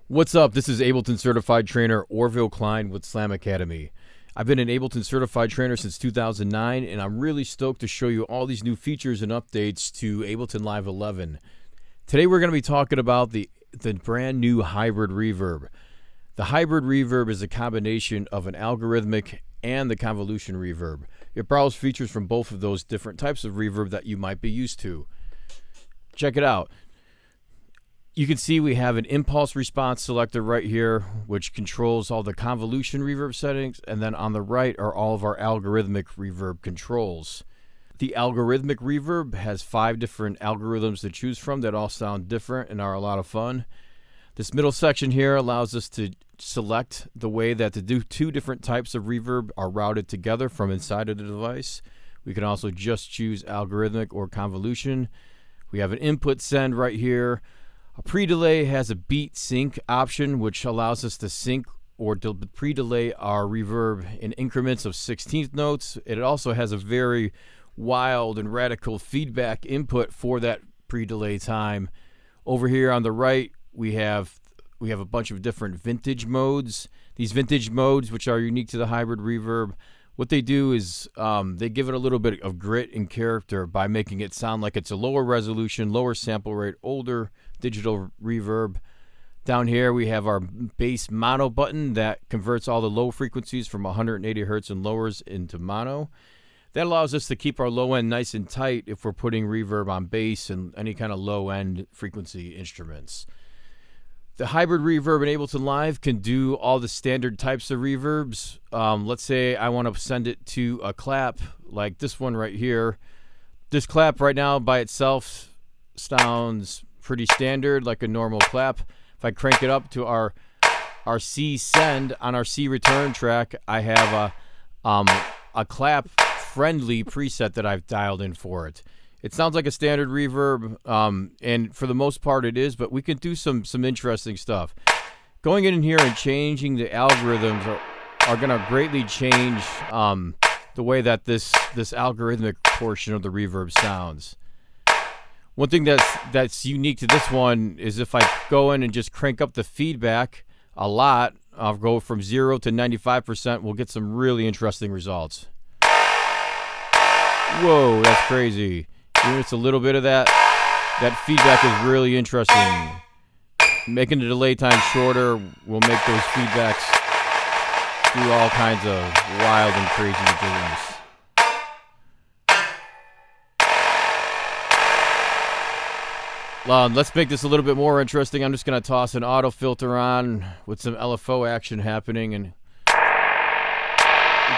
What's up? This is Ableton Certified Trainer Orville Klein with Slam Academy. I've been an Ableton Certified Trainer since 2009, and I'm really stoked to show you all these new features and updates to Ableton Live 11. Today we're going to be talking about the brand new hybrid reverb. The hybrid reverb is a combination of an algorithmic and the convolution reverb. It borrows features from both of those different types of reverb that you might be used to. Check it out. You can see we have an impulse response selector right here, which controls all the convolution reverb settings, and then on the right are all of our algorithmic reverb controls. The algorithmic reverb has 5 different algorithms to choose from that all sound different and are a lot of fun. This middle section here allows us to select the way that the two different types of reverb are routed together from inside of the device. We can also just choose algorithmic or convolution. We have an input send right here. A pre-delay has a beat sync option, which allows us to sync or pre-delay our reverb in increments of 16th notes. It also has a very wild and radical feedback input for that pre-delay time. Over here on the right, we have a bunch of different vintage modes. These vintage modes, which are unique to the hybrid reverb, what they do is they give it a little bit of grit and character by making it sound like it's a lower resolution, lower sample rate, older digital reverb. Down here we have our bass mono button that converts all the low frequencies from 180 hertz and lowers into mono. That allows us to keep our low end nice and tight if we're putting reverb on bass and any kind of low end frequency instruments. The hybrid reverb in Ableton Live can do all the standard types of reverbs. Let's say I want to send it to a clap like this one right here. This clap right now by itself sounds pretty standard, like a normal clap. If I crank it up to our C send on our C return track, I have a clap friendly preset that I've dialed in for it. It sounds like a standard reverb, and for the most part it is, but we can do some interesting stuff. Going in here and changing the algorithms are going to greatly change the way that this algorithmic portion of the reverb sounds. One thing that's unique to this one is if I go in and just crank up the feedback a lot, I'll go from 0 to 95%, we'll get some really interesting results. Whoa, that's crazy. Even just a little bit of that feedback is really interesting. Making the delay time shorter will make those feedbacks do all kinds of wild and crazy things. Let's make this a little bit more interesting. I'm just going to toss an auto filter on with some LFO action happening, and you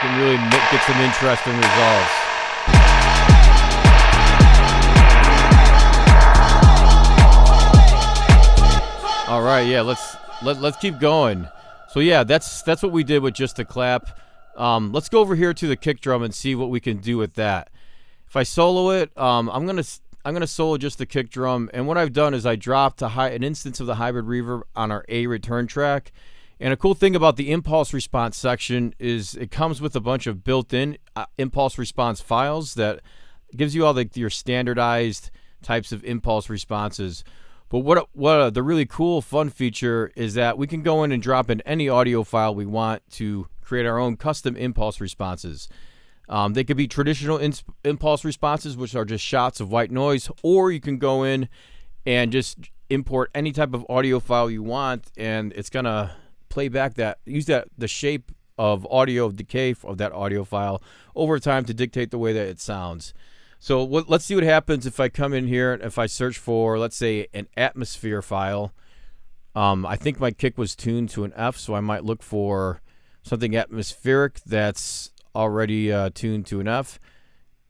can really get some interesting results. All right, yeah, let's keep going. So yeah, that's what we did with just the clap. Let's go over here to the kick drum and see what we can do with that. If I solo it, I'm gonna solo just the kick drum, and what I've done is I dropped an instance of the hybrid reverb on our A return track. And a cool thing about the impulse response section is it comes with a bunch of built-in impulse response files that gives you all your standardized types of impulse responses. But what the really cool, fun feature is that we can go in and drop in any audio file we want to create our own custom impulse responses. They could be traditional impulse responses, which are just shots of white noise, or you can go in and just import any type of audio file you want, and it's gonna play back the shape of audio decay of that audio file over time to dictate the way that it sounds. So let's see what happens if I come in here and if I search for, let's say, an atmosphere file. I think my kick was tuned to an F, so I might look for something atmospheric that's already tuned to an F.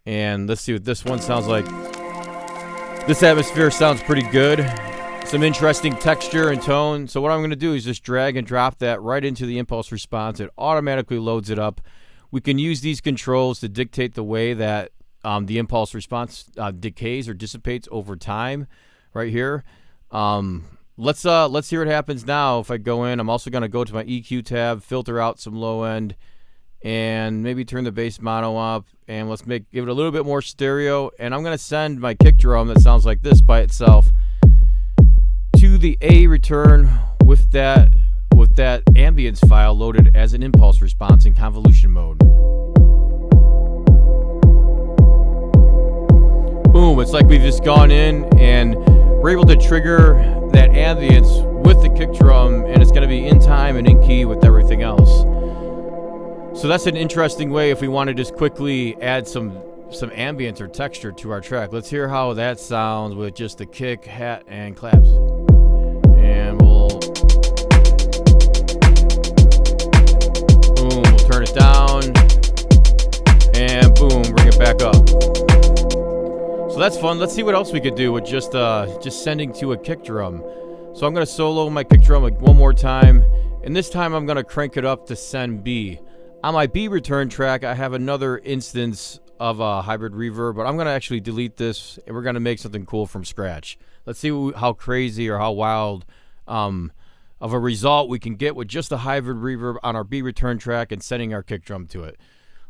And let's see what this one sounds like. This atmosphere sounds pretty good. Some interesting texture and tone. So what I'm going to do is just drag and drop that right into the impulse response. It automatically loads it up. We can use these controls to dictate the way that the impulse response decays or dissipates over time right here. Let's hear what happens now. If I go in, I'm also going to go to my EQ tab, filter out some low end, and maybe turn the bass mono up, and let's give it a little bit more stereo. And I'm going to send my kick drum that sounds like this by itself to the A return with with that ambience file loaded as an impulse response in convolution mode. Boom, it's like we've just gone in and we're able to trigger that ambience with the kick drum, and it's going to be in time and in key with everything else. So that's an interesting way if we want to just quickly add some ambience or texture to our track. Let's hear how that sounds with just the kick, hat, and claps. And we'll turn it down, and boom, bring it back up. So that's fun. Let's see what else we could do with just sending to a kick drum. So I'm going to solo my kick drum one more time, and this time I'm going to crank it up to send B. On my B return track, I have another instance of a hybrid reverb, but I'm going to actually delete this, and we're going to make something cool from scratch. Let's see how crazy or how wild of a result we can get with just a hybrid reverb on our B return track and sending our kick drum to it.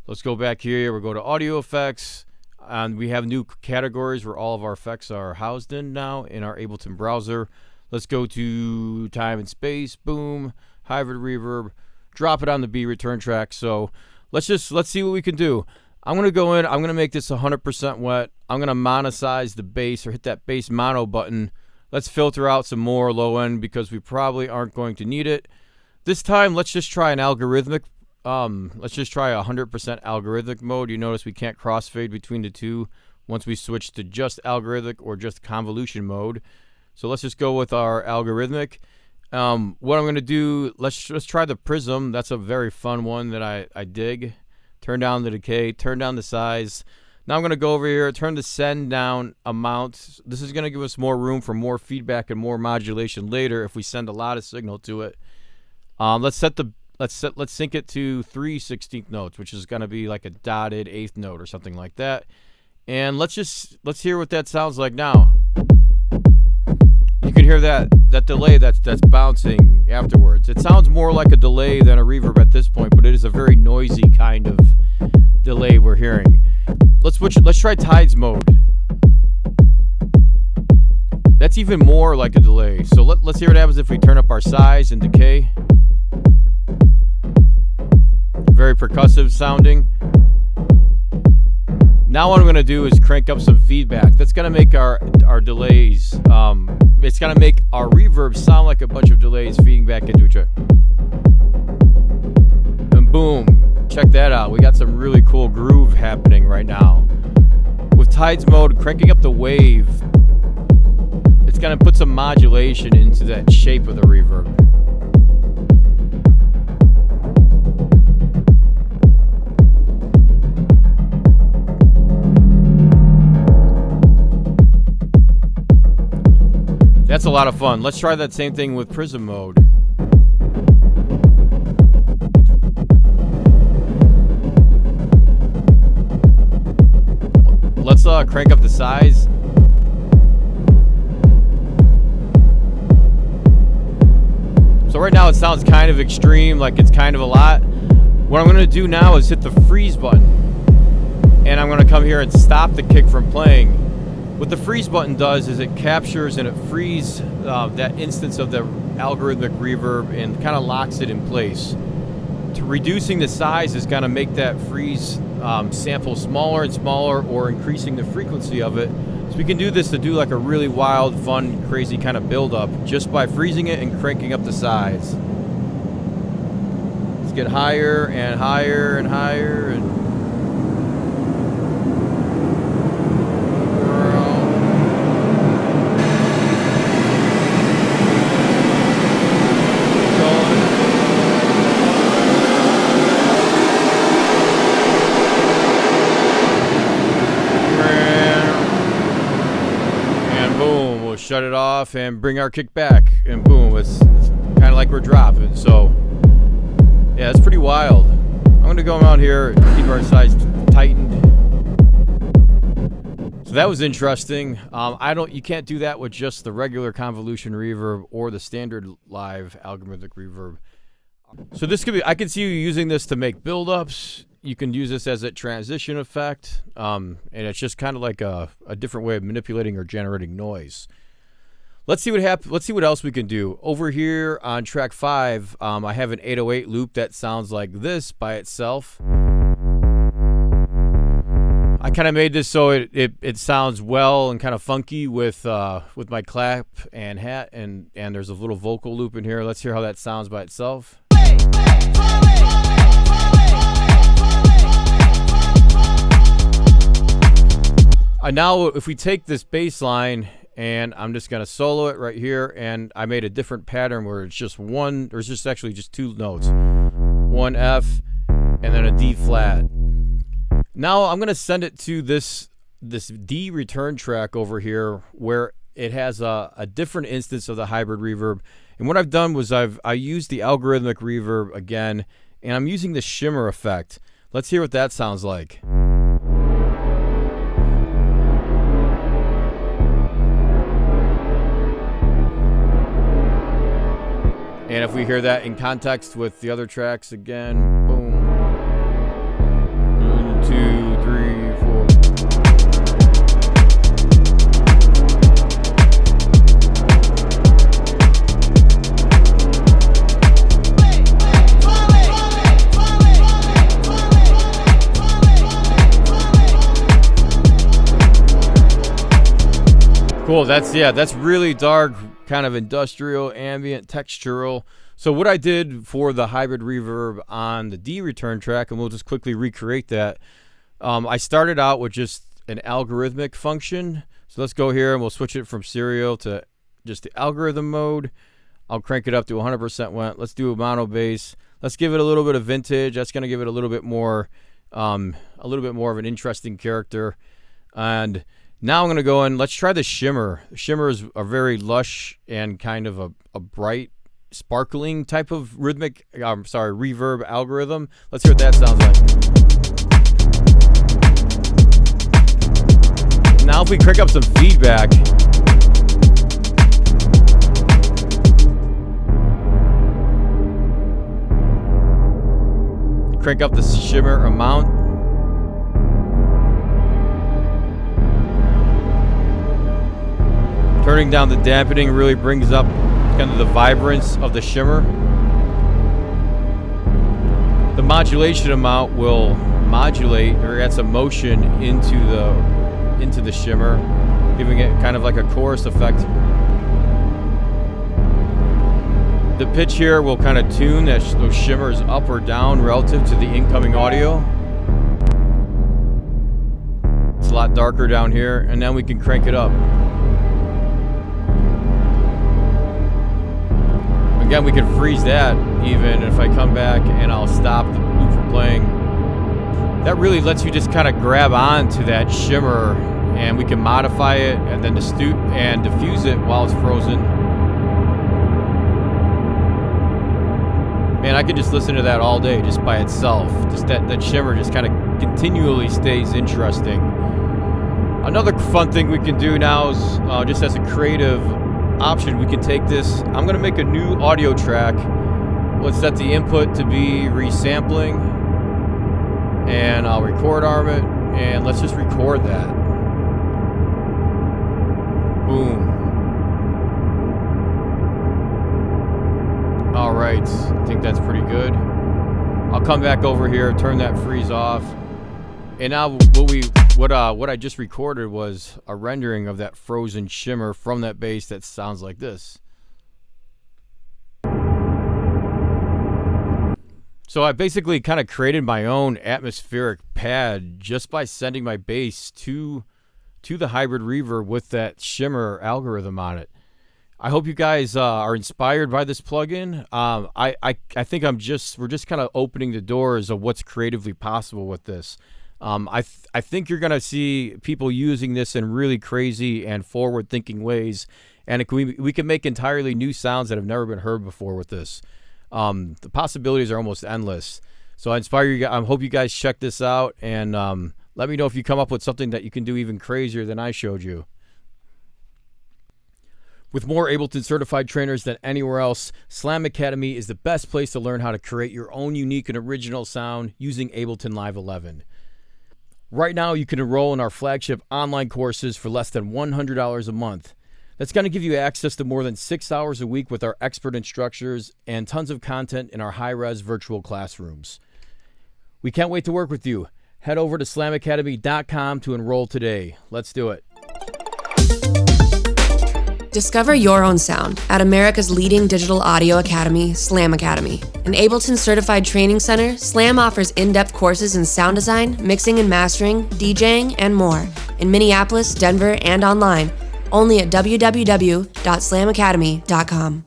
Let's go back here. We'll go to audio effects, and we have new categories where all of our effects are housed in now in our Ableton browser. Let's go to time and space. Boom, hybrid reverb. Drop it on the B return track. So let's see what we can do. I'm going to go in. I'm going to make this 100% wet. I'm going to monosize the bass, or hit that bass mono button. Let's filter out some more low end because we probably aren't going to need it. This time, let's just try an algorithmic. Let's just try 100% algorithmic mode. You notice we can't crossfade between the two once we switch to just algorithmic or just convolution mode. So let's just go with our algorithmic. What I'm going to do, let's try the prism. That's a very fun one that I dig. Turn down the decay, turn down the size. Now I'm going to go over here, turn the send down amount. This is going to give us more room for more feedback and more modulation later if we send a lot of signal to it. Let's sync it to 3/16 notes, which is going to be like a dotted 8th note or something like that. And let's hear what that sounds like now. You can hear that delay that's bouncing afterwards. It sounds more like a delay than a reverb at this point, but it is a very noisy kind of delay we're hearing. Let's try tides mode. That's even more like a delay. So let's hear what happens if we turn up our size and decay. Very percussive sounding. Now what I'm going to do is crank up some feedback. That's going to make our delays, it's going to make our reverb sound like a bunch of delays feeding back into each other. And boom, check that out. We got some really cool groove happening right now. With tides mode, cranking up the wave, it's going to put some modulation into that shape of the reverb. That's a lot of fun. Let's try that same thing with prism mode. Let's crank up the size. So right now it sounds kind of extreme, like it's kind of a lot. What I'm going to do now is hit the freeze button. And I'm going to come here and stop the kick from playing. What the freeze button does is it captures and it frees that instance of the algorithmic reverb and kind of locks it in place. Reducing the size is going to make that freeze sample smaller and smaller, or increasing the frequency of it. So we can do this to do like a really wild, fun, crazy kind of build-up just by freezing it and cranking up the size. Let's get higher and higher and higher and shut it off and bring our kick back, and boom, it's kind of like we're dropping. So yeah, it's pretty wild. I'm going to go around here and keep our size tightened. So that was interesting. You can't do that with just the regular convolution reverb or the standard live algorithmic reverb. So this could be, I can see you using this to make buildups. You can use this as a transition effect, and it's just kind of like a different way of manipulating or generating noise. Let's see what happens. Let's see what else we can do. Over here on track 5, I have an 808 loop that sounds like this by itself. I kind of made this so it sounds well and kind of funky with my clap and hat, and there's a little vocal loop in here. Let's hear how that sounds by itself. Now if we take this bass line, and I'm just gonna solo it right here, and I made a different pattern where it's just one, or it's just actually just 2 notes, 1 F and then a D flat. Now I'm gonna send it to this D return track over here where it has a different instance of the hybrid reverb. And what I've done was I used the algorithmic reverb again, and I'm using the shimmer effect. Let's hear what that sounds like. And if we hear that in context with the other tracks again, boom. 1, 2, 3, 4. Cool, that's really dark, kind of industrial, ambient, textural. So what I did for the hybrid reverb on the D return track, and we'll just quickly recreate that, I started out with just an algorithmic function. So let's go here and we'll switch it from serial to just the algorithm mode. I'll crank it up to 100% went. Let's do a mono bass. Let's give it a little bit of vintage. That's going to give it a little bit more of an interesting character. And now I'm going to go in. Let's try the shimmer. Shimmer is a very lush and kind of a bright, sparkling type of reverb algorithm. Let's hear what that sounds like. Now if we crank up some feedback. Crank up the shimmer amount. Turning down the dampening really brings up kind of the vibrance of the shimmer. The modulation amount will modulate or add some motion into the shimmer, giving it kind of like a chorus effect. The pitch here will kind of tune those shimmers up or down relative to the incoming audio. It's a lot darker down here, and then we can crank it up. Again, we can freeze that even if I come back and I'll stop the loop from playing. That really lets you just kind of grab on to that shimmer, and we can modify it and then diffuse it while it's frozen. Man, I could just listen to that all day just by itself. Just that shimmer just kind of continually stays interesting. Another fun thing we can do now is just as a creative option, we can take this. I'm going to make a new audio track. Let's set the input to be resampling, and I'll record arm it, and let's just record that. Boom. All right, I think that's pretty good. I'll come back over here, turn that freeze off, and now what I just recorded was a rendering of that frozen shimmer from that bass that sounds like this. So I basically kind of created my own atmospheric pad just by sending my bass to the hybrid reverb with that shimmer algorithm on it. I hope you guys are inspired by this plugin. I think we're just kind of opening the doors of what's creatively possible with this. I think you're gonna see people using this in really crazy and forward-thinking ways, and we can make entirely new sounds that have never been heard before with this. The possibilities are almost endless. So I inspire you. I hope you guys check this out, and let me know if you come up with something that you can do even crazier than I showed you. With more Ableton certified trainers than anywhere else, Slam Academy is the best place to learn how to create your own unique and original sound using Ableton Live 11. Right now, you can enroll in our flagship online courses for less than $100 a month. That's going to give you access to more than 6 hours a week with our expert instructors and tons of content in our high-res virtual classrooms. We can't wait to work with you. Head over to slamacademy.com to enroll today. Let's do it. Discover your own sound at America's leading digital audio academy, Slam Academy. An Ableton certified training center, Slam offers in-depth courses in sound design, mixing and mastering, DJing, and more in Minneapolis, Denver, and online. Only at www.slamacademy.com.